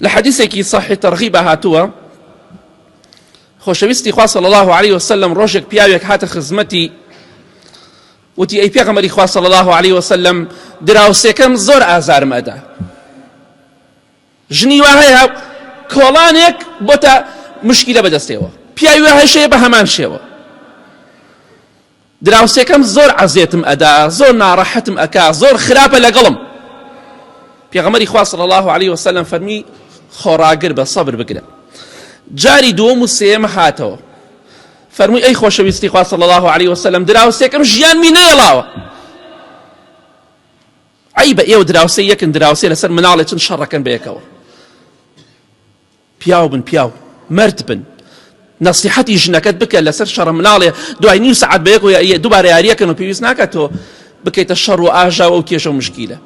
لحديثك صحيح ترغيب هاتوا خوشويستي خوا صلى الله عليه وسلم روجك بياويك هات خزمتي وتي اي پیغمبري خوا صلى الله عليه وسلم دراوسيكم زور ازار مدا جني وهي كولانك بوتا مشكله بدستيوا پیاوي هي شي بهمان شيوا دراوسيكم زور عزيتم ادا زور ناراحتم اكا زور خرابه لقلم پیغمبري خوا صلى الله عليه وسلم فرمي خوراگر بصبر بقدر جاري دوم وسيم هاتو فرمي اي خوشويستي خوا صلى الله عليه وسلم دراوسيكم جيان مينه يلاوا عيب ايو دراوسي يكن دراوسي لسر منالتن شركن بيكوا بياو بن بياو مرد بن نصيحتي جنكت بك لسر شر منالي دعي نيو ساعات بيكو دوبار ياريكن وبيويس ناكتو بكيت الشر واجا وكيشو مشكله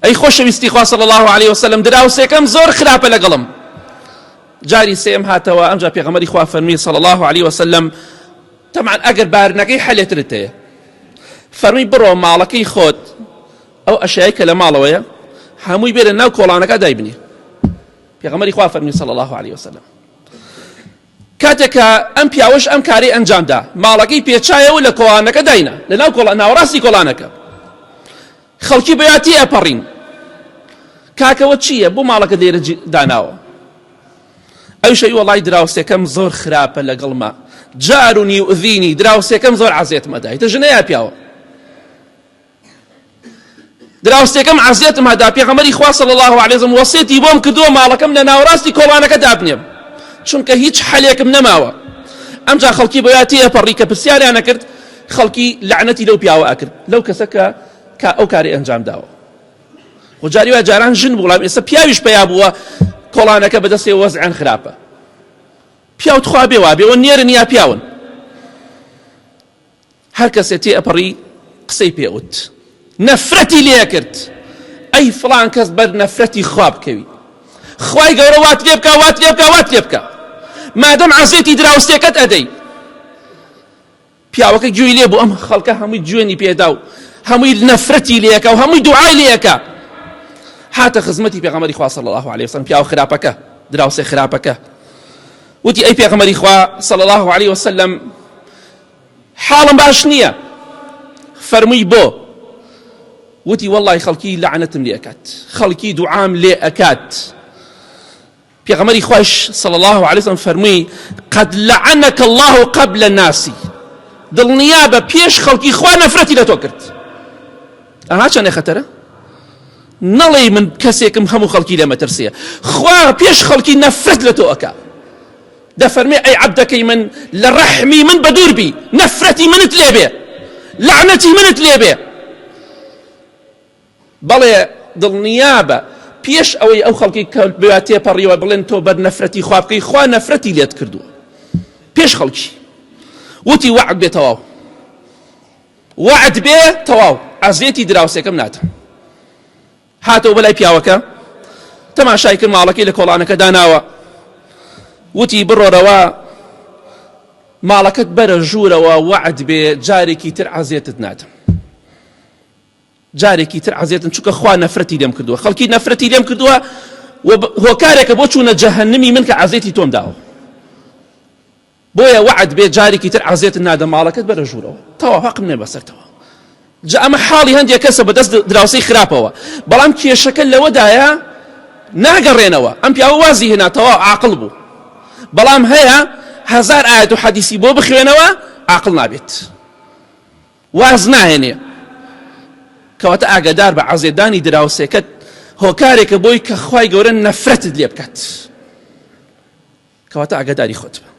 اي خوشويستي خوا صلى الله عليه وسلم دراوسيكم زور خرابه لقلم جاري سيم هاتوا امجا پیغمبري خوا فرمي صلى الله عليه وسلم طبعا اگر بارنكي حلت رتي فرمي برو مالكي خود او اشياء لمالويا هموي بير ناو كولانك دايبني پیغمبري خوا فرمي صلى الله عليه وسلم كاتك ام پیاوش ام كاري انجام دا مالكي بيچايا ولا كولانك داينا لناو كولانك وراسي كولانك خلقي بياتي ابرين كاكا وتشيه بو مالك دير داناو أي شيء والله دراوسيكم زور خرابة لقلما جارني يؤذيني دراوسيكم زور عزيت مداي تجنيا بياو دراوسيكم عزيت مداي پیغمبري خوا صلى الله عليه وسلم وصيتي بوم كدو مالكم لنا وراستي كولانك دابني چونك هيج حليكم نماوا امجا خلقي بياتي بريكه بسياري انا كرت خلقي لعنتي لو بياو اكر لو كسكا كا او كاري انجام داو وجاري وجاران جن بولا اس بياويش بيابوا كولانك بدسي وزعا خرابه بياو تخابي وابي ونيرن يا بياون هركسيتي ابري قسي بيوت نفرتي ليكرت اي فلان كسبر نفرتي خواب كوي خواي قورا وات ليبكا ما دام عزيتي دراوستيكت ادي بياوك جوي ليبو ام خلقه همي جويني بيداو همي نفرتي ليكا وهمي دعاي ليكا هات خزمتي پیغمبري خوا صلى الله عليه وسلم پیاو خرابك دراوسي خرابك وتي اي پیغمبري خوا صلى الله عليه وسلم حالم باش نيه فرمي بو وتي والله خلقي لعنتم لي اكات خلقي دعام لي اكات پیغمبري خواش صلى الله عليه وسلم فرمي قد لعنك الله قبل الناس دل نيابه بيش خلقي خوا نفرتي لتوكرت اها چنه خطره نڵێ من کەسێکم هەموو خەڵکی لێمە ترسێ خوا پێش خەڵکی نەفرەت لە تۆ ئەکا دەفەرمێ ئەی عەبدەکەی من لە ڕەحمی من بەدوور بی نەفرەتی منت لێ بێ لەعنەتی منت لێ بێ بەڵێ دڵنیابە پێش ئەوەی ئەو خەڵکی کە بێوە تێپەڕیەوە بڵێن تۆ بەر نەفرەتی خوا بکەی خوا نەفرەتی لێت کردووە پێش خەڵکی وتی وەعد بێ تەواو وەعد بێ تەواو عەزیەتی دراوسێکم ناتم هاتو بلاي بياوكا تماشای کرد ماڵەکەی لە کۆڵانەکە داناوە وتی بڕۆ ڕەوا ماڵەکەت بەرە ژوورەوە وەعد بێ جارێکی تر عەزیەتت ناتم جارێکی تر عەزیەتم چونکە خوا نەفرەتی لێم کردووە خەڵکی نەفرەتی لێم کردووە هۆکارێکە بۆ چوونە جەهەنەمی من کە عەزیەتی تۆم داوە بۆیە وەعد بێ جارێکی تر عەزیەتت نادەم ماڵەکەت بەرە ژوورەوە تەواو حەقم نێ بەسەرتەوە جا ئەمە حاڵی هەندێک کەسە بەدەست دراوسەی خراپەوە بەڵام کێشەکە لەوەدایە ناگەڕێنەوە ئەم پیاوە وازی هێنا تەواو عاقڵ بوو بەڵام هەیە هەزار ئایەت و حەدیسی بۆ بخوێنەوە عاقڵ نابێت واز ناهێنێ کەواتە ئاگادار بە عەزێدانی دراوسێکەت هۆکارێکە بۆی کە خوای گەورە نەفرەتت لێ بکات کەواتە ئاگاداری خۆت بە